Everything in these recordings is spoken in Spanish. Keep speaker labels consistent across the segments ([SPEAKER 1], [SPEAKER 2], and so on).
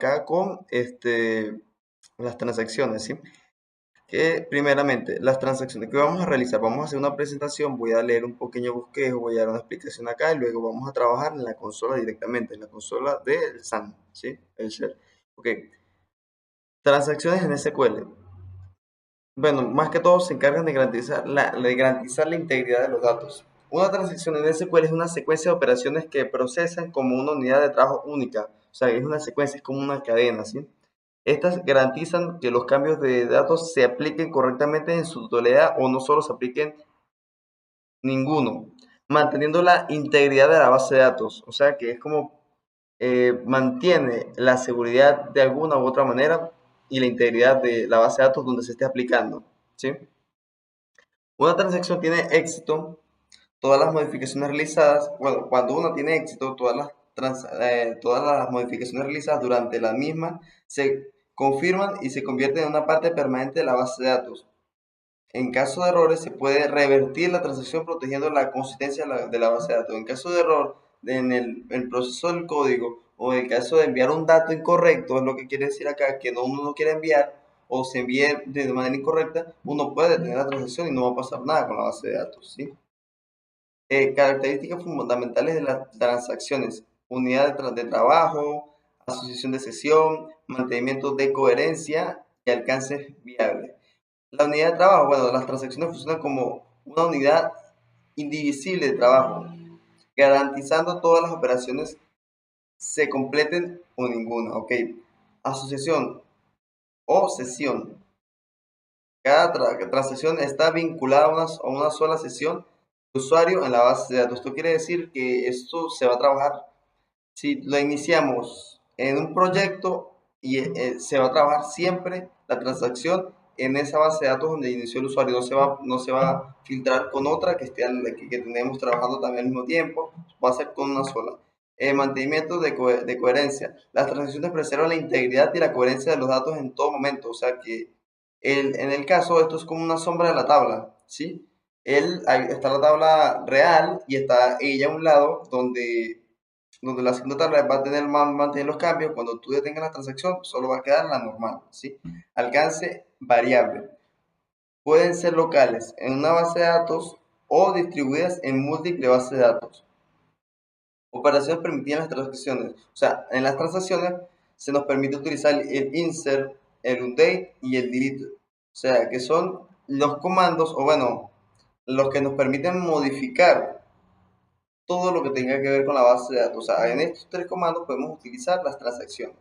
[SPEAKER 1] acá con las transacciones, ¿sí? Que primeramente, las transacciones que vamos a realizar, vamos a hacer una presentación, voy a leer un pequeño bosquejo, voy a dar una explicación acá y luego vamos a trabajar en la consola directamente, en la consola del SAM, ¿sí? El shell. Ok, transacciones en SQL. Bueno, más que todo se encargan de garantizar la integridad de los datos. Una transacción en SQL es una secuencia de operaciones que procesan como una unidad de trabajo única. O sea, es una secuencia, es como una cadena, ¿sí? Estas garantizan que los cambios de datos se apliquen correctamente en su totalidad o no solo se apliquen ninguno, manteniendo la integridad de la base de datos. O sea, que es como mantiene la seguridad de alguna u otra manera y la integridad de la base de datos donde se esté aplicando, ¿sí? Una transacción tiene éxito, todas las modificaciones realizadas, bueno, cuando uno tiene éxito, todas las modificaciones realizadas durante la misma se confirman y se convierten en una parte permanente de la base de datos. En caso de errores, se puede revertir la transacción protegiendo la consistencia de la base de datos. En caso de error, en el proceso del código o en el caso de enviar un dato incorrecto, es lo que quiere decir acá, que uno no quiere enviar o se envíe de manera incorrecta, uno puede detener la transacción y no va a pasar nada con la base de datos, ¿sí? Características fundamentales de las transacciones: unidad de trabajo, asociación de sesión, mantenimiento de coherencia y alcance viable. La unidad de trabajo, bueno, las transacciones funcionan como una unidad indivisible de trabajo, garantizando todas las operaciones se completen o ninguna, ¿ok? Asociación o sesión. Cada transacción está vinculada a una sola sesión de usuario en la base de datos. Esto quiere decir que esto se va a trabajar, si lo iniciamos en un proyecto y se va a trabajar siempre la transacción en esa base de datos donde inició el usuario, no se va a filtrar con otra que tenemos trabajando también al mismo tiempo, va a ser con una sola. Mantenimiento de coherencia. Las transacciones preservan la integridad y la coherencia de los datos en todo momento, o sea que en el caso esto es como una sombra de la tabla, ¿sí? Ahí está la tabla real y está ella a un lado donde la segunda tabla va a mantener los cambios. Cuando tú detengas la transacción, solo va a quedar la normal, ¿sí? Alcance variable. Pueden ser locales en una base de datos o distribuidas en múltiples bases de datos. Operaciones permitidas en las transacciones. O sea, en las transacciones se nos permite utilizar el insert, el update y el delete. O sea, que son los comandos, o bueno, los que nos permiten modificar todo lo que tenga que ver con la base de datos. O sea, en estos tres comandos podemos utilizar las transacciones.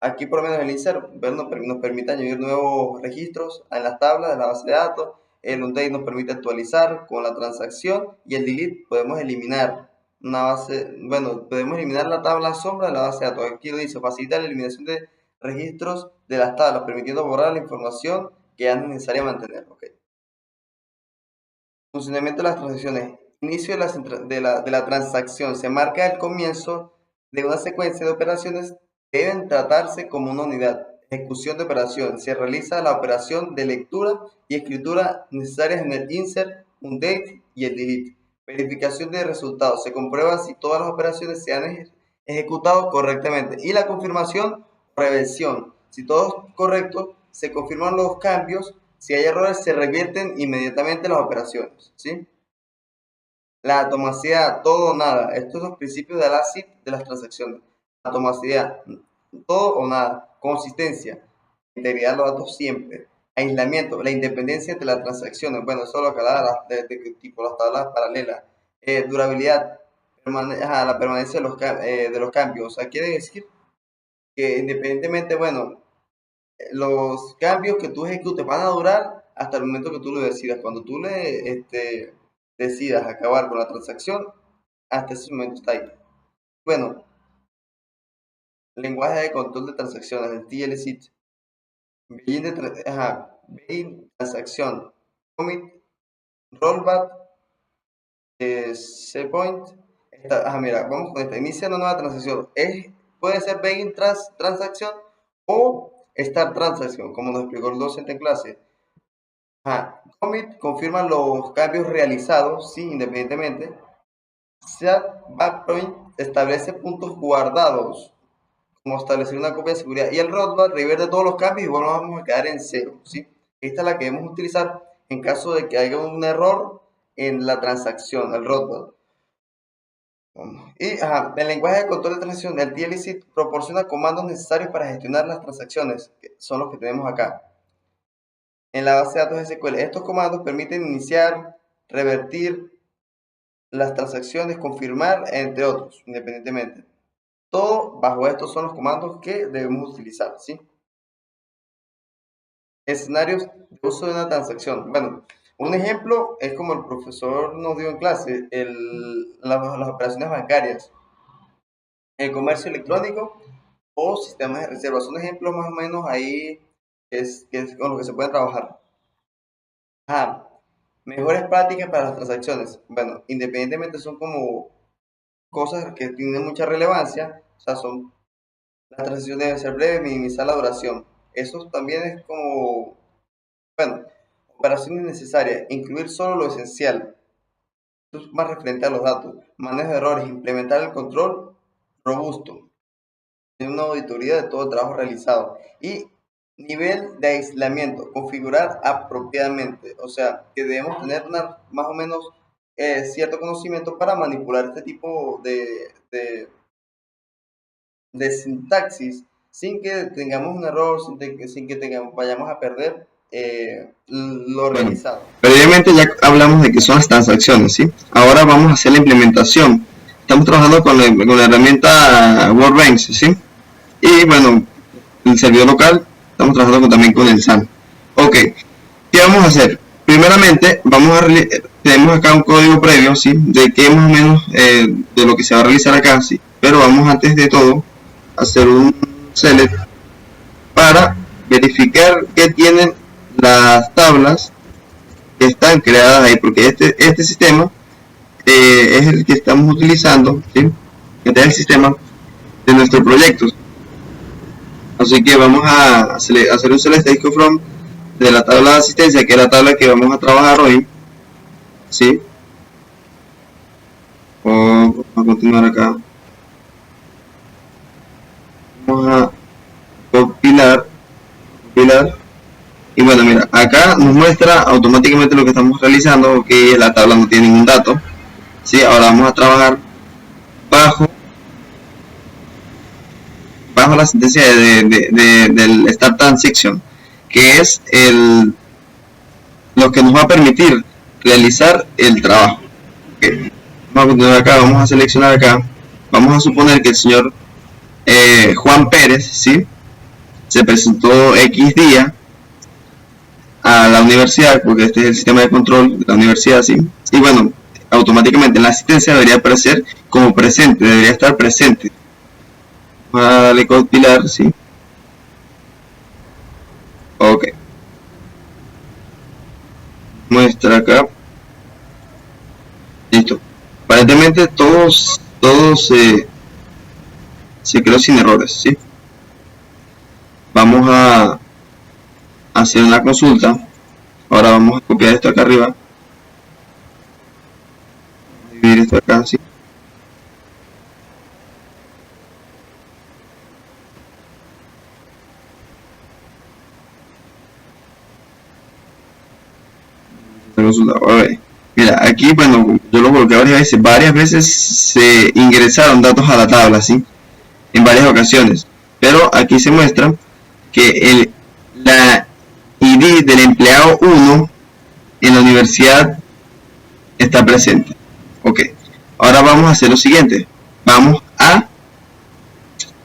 [SPEAKER 1] Aquí por lo menos el insert nos permite añadir nuevos registros en las tablas de la base de datos. El update nos permite actualizar con la transacción y el delete podemos eliminar podemos eliminar la tabla sombra de la base de datos. Aquí lo dice, facilita la eliminación de registros de las tablas, permitiendo borrar la información que ya no es necesaria mantener. Okay. Funcionamiento de las transacciones. Inicio de la transacción. Se marca el comienzo de una secuencia de operaciones. Deben tratarse como una unidad. Ejecución de operación. Se realiza la operación de lectura y escritura necesarias en el insert, update y el delete. Verificación de resultados. Se comprueba si todas las operaciones se han ejecutado correctamente. Y la confirmación o reversión. Si todo es correcto, se confirman los cambios. Si hay errores, se revierten inmediatamente las operaciones, ¿sí? La atomicidad, todo o nada. Estos son los principios de la ACID de las transacciones. Atomicidad, todo o nada. Consistencia, integridad de los datos siempre. Aislamiento, la independencia entre las transacciones. Bueno, eso es lo que hablaba de tipo las tablas paralelas. Durabilidad, la permanencia de los cambios. O sea, quiere decir que independientemente, bueno, los cambios que tú ejecutes van a durar hasta el momento que tú lo decidas. Cuando tú decidas acabar con la transacción, hasta ese momento está ahí. Bueno, lenguaje de control de transacciones, el TLC. Begin transacción, commit, rollback, setpoint. Mira, vamos con esta. Inicia una nueva transacción. Puede ser begin transacción o start transacción, como nos explicó el docente en clase. Commit confirma los cambios realizados, sí, independientemente. Set backpoint establece puntos guardados como establecer una copia de seguridad. Y el rollback revierte todos los cambios y bueno, vamos a quedar en cero, ¿sí? Esta es la que debemos utilizar en caso de que haya un error en la transacción, el rollback. Y el lenguaje de control de transacción, el TLC, proporciona comandos necesarios para gestionar las transacciones, que son los que tenemos acá. En la base de datos SQL, estos comandos permiten iniciar, revertir las transacciones, confirmar, entre otros, independientemente. Todo bajo estos son los comandos que debemos utilizar, ¿sí? Escenarios de uso de una transacción. Bueno, un ejemplo es como el profesor nos dio en clase, las operaciones bancarias, el comercio electrónico o sistemas de reserva. Son ejemplos más o menos ahí que es con lo que se puede trabajar. Mejores prácticas para las transacciones. Bueno, independientemente son como cosas que tienen mucha relevancia, o sea, son las transacciones deben ser breves, minimizar la duración. Eso también es como, bueno, operaciones necesarias, incluir solo lo esencial. Esto es más referente a los datos. Manejo de errores, implementar el control robusto. Tener una auditoría de todo el trabajo realizado. Y nivel de aislamiento, configurar apropiadamente. O sea, que debemos tener más o menos cierto conocimiento para manipular este tipo de sintaxis sin que tengamos un error, sin que vayamos a perder lo realizado. Previamente ya hablamos de que son las transacciones, ¿sí? Ahora vamos a hacer la implementación. Estamos trabajando con la herramienta Workbench, ¿sí? Y bueno, el servidor local, estamos trabajando también con el SAN. Ok, ¿qué vamos a hacer? Primeramente, tenemos acá un código previo, ¿sí? De que más o menos de lo que se va a realizar acá, ¿sí? Pero vamos antes de todo a hacer un select para verificar que tienen las tablas que están creadas ahí, porque este sistema es el que estamos utilizando, ¿sí? Este es el sistema de nuestro proyecto. Así que vamos a hacer un select static from de la tabla de asistencia, que es la tabla que vamos a trabajar hoy, ¿sí? Vamos a continuar acá. Vamos a compilar. Y bueno, mira, acá nos muestra automáticamente lo que estamos realizando, que la tabla no tiene ningún dato, ¿sí? Ahora vamos a trabajar bajo la sentencia del Start Transaction, que es lo que nos va a permitir realizar el trabajo. Okay. Vamos a continuar acá, vamos a seleccionar acá, vamos a suponer que el señor Juan Pérez, ¿sí? Se presentó X día a la universidad, porque este es el sistema de control de la universidad, ¿sí? Y bueno, automáticamente en la asistencia debería aparecer como presente, debería estar presente. Vamos a darle compilar, ¿sí? Ok. Muestra acá. Listo. Aparentemente todos se creó sin errores, ¿sí? Vamos a hacer una consulta. Ahora vamos a copiar esto acá arriba. Dividir esto acá, ¿sí? A ver, mira, aquí, bueno, yo lo coloqué varias veces se ingresaron datos a la tabla, ¿sí? En varias ocasiones, pero aquí se muestra que la ID del empleado 1 en la universidad está presente. Ok, ahora vamos a hacer lo siguiente, vamos a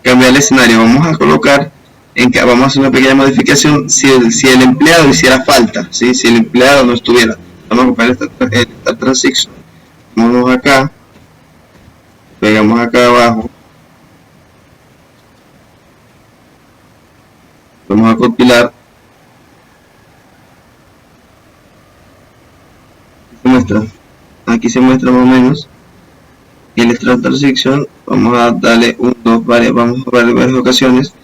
[SPEAKER 1] cambiar el escenario, vamos a colocar, vamos a hacer una pequeña modificación si el empleado hiciera falta, ¿sí? Si el empleado no estuviera. Vamos a copiar esta transición, vamos acá, pegamos acá abajo, vamos a compilar, aquí se muestra más o menos, y el extract transition, vamos a darle vamos a varias ocasiones,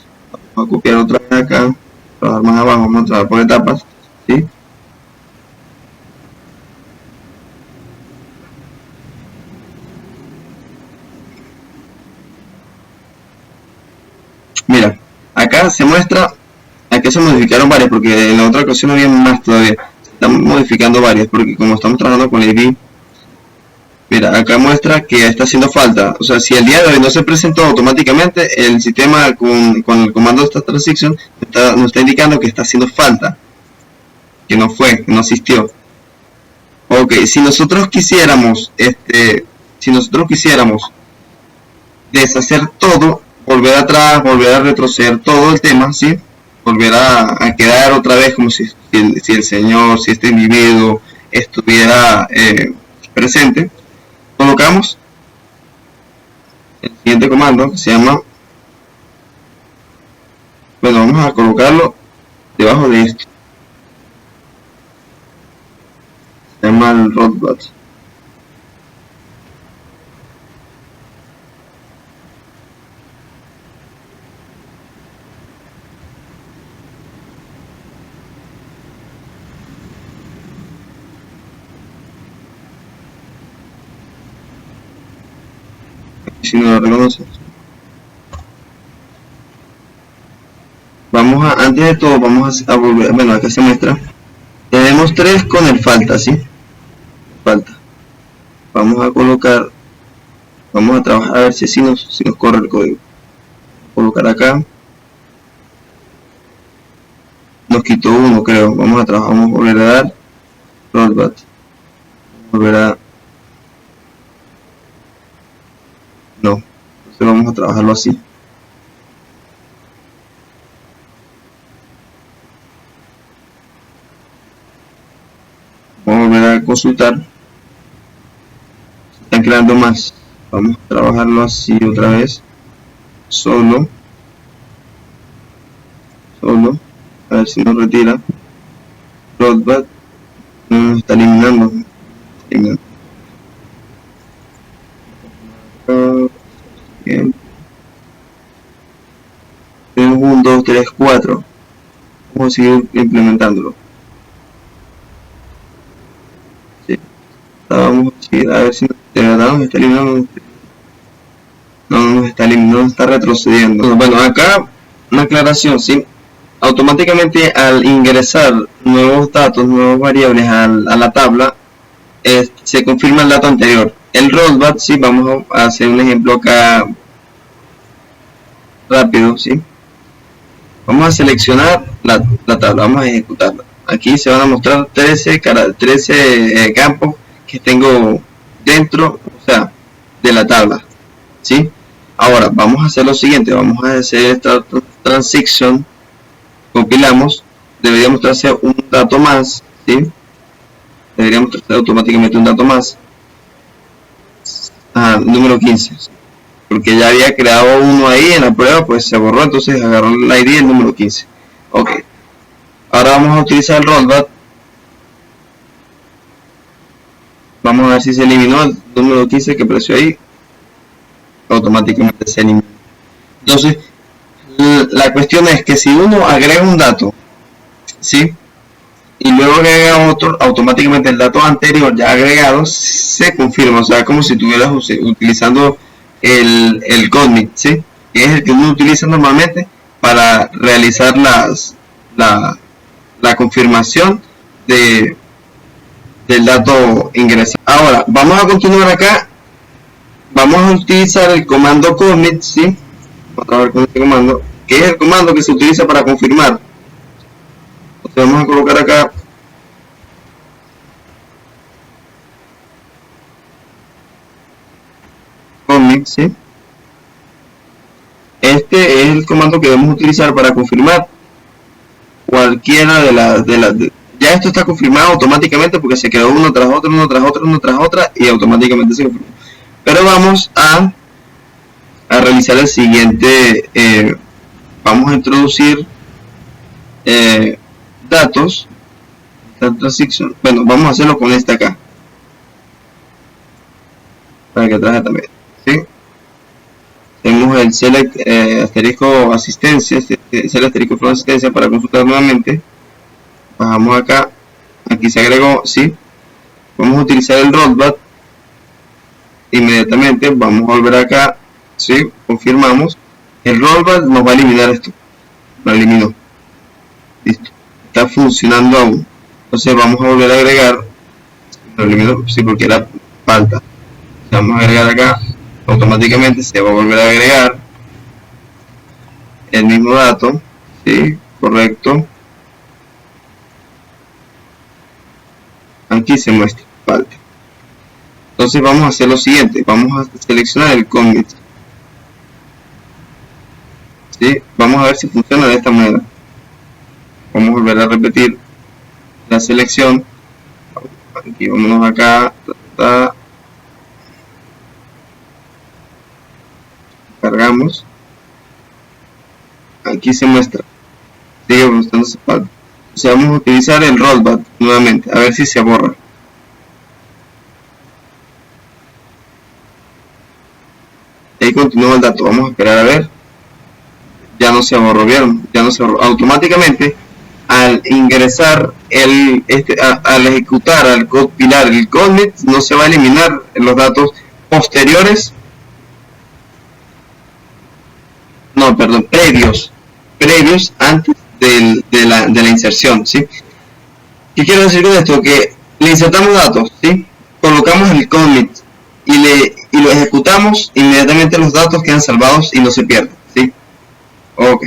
[SPEAKER 1] vamos a copiar otra vez acá, trabajar más abajo, vamos a trabajar por etapas, ¿sí? Mira, acá se muestra, aquí se modificaron varias, porque en la otra ocasión había más todavía. Estamos modificando varias, porque como estamos trabajando con ID, mira, acá muestra que está haciendo falta. O sea, si el día de hoy no se presentó automáticamente, el sistema con el comando de esta transition nos está indicando que está haciendo falta, que no fue, que no asistió. Ok, si nosotros quisiéramos, deshacer todo, volver atrás, volver a retroceder todo el tema, ¿sí? Volver a quedar otra vez como si el señor, si este individuo estuviera presente, colocamos el siguiente comando que se llama, bueno, vamos a colocarlo debajo de esto, se llama el roadbat. Si no lo reconoces, antes de todo vamos a volver, bueno, acá se muestra, tenemos 3 con el falta, ¿sí? Falta, vamos a colocar, vamos a trabajar a ver si nos corre el código, colocar acá, nos quitó uno creo, vamos a volver a dar rollback, volver a, no, entonces vamos a trabajarlo así. Vamos a volver a consultar, se están creando más, vamos a trabajarlo así otra vez, solo, a ver si nos retira, rollback, no nos está eliminando, bien. Tenemos 1, 2, 3, 4, vamos a seguir implementándolo. Sí. Vamos a seguir a ver si de verdad nos está eliminando. No nos está eliminando, nos está retrocediendo. Bueno, acá una aclaración, ¿sí? Automáticamente al ingresar nuevos datos, nuevas variables a la tabla, se confirma el dato anterior. El rollback, sí, vamos a hacer un ejemplo acá rápido, ¿sí? Vamos a seleccionar la tabla, vamos a ejecutarla. Aquí se van a mostrar 13 campos que tengo dentro, o sea, de la tabla, ¿sí? Ahora, vamos a hacer lo siguiente, vamos a hacer esta transition, compilamos, debería mostrarse un dato más, ¿sí? Debería mostrarse automáticamente un dato más, número 15, porque ya había creado uno ahí en la prueba, pues se borró, entonces agarró el ID el número 15. Ok, ahora vamos a utilizar el rollback, vamos a ver si se eliminó el número 15 que apareció ahí, automáticamente se eliminó. Entonces, la cuestión es que si uno agrega un dato, ¿sí? Y luego agrega otro, automáticamente el dato anterior ya agregado se confirma, o sea, como si estuvieras utilizando el commit, ¿sí? Que es el que uno utiliza normalmente para realizar la confirmación del dato ingresado. Ahora, vamos a continuar acá, vamos a utilizar el comando commit, ¿sí? Vamos a ver con este comando, que es el comando que se utiliza para confirmar. Entonces vamos a colocar acá commit, ¿sí? Este es el comando que debemos utilizar para confirmar cualquiera de las ya esto está confirmado automáticamente porque se quedó uno tras otra y automáticamente se confirmó. Pero vamos a realizar el siguiente, vamos a introducir datos, transition, bueno, vamos a hacerlo con esta acá, para que traje también, ¿sí? Tenemos el select asterisco asistencia, select asterisco from asistencia para consultar nuevamente, bajamos acá, aquí se agregó, ¿sí? Vamos a utilizar el rollback, inmediatamente vamos a volver acá, ¿sí? Confirmamos, el rollback nos va a eliminar esto. Lo eliminó. Listo. Está funcionando aún. Entonces vamos a volver a agregar. Lo eliminó, sí, porque era falta. Vamos a agregar acá. Automáticamente se va a volver a agregar el mismo dato. Sí, correcto. Aquí se muestra falta. Entonces vamos a hacer lo siguiente. Vamos a seleccionar el commit. ¿Sí? Vamos a ver si funciona de esta manera. Vamos a volver a repetir la selección. Aquí vámonos acá. Cargamos. Aquí se muestra. Sigue mostrando esa falta. O sea, vamos a utilizar el rollback nuevamente. A ver si se borra. Ahí continúa el dato. Vamos a esperar a ver. Ya no se borró, ¿vieron? Ya no se borró. Automáticamente, al ingresar al ejecutar, al compilar el commit, no se va a eliminar los datos posteriores. No, perdón, previos antes de la inserción, ¿sí? ¿Qué quiero decir con esto? Que le insertamos datos, ¿sí? Colocamos el commit y lo ejecutamos, inmediatamente los datos quedan salvados y no se pierden, ¿sí? Ok.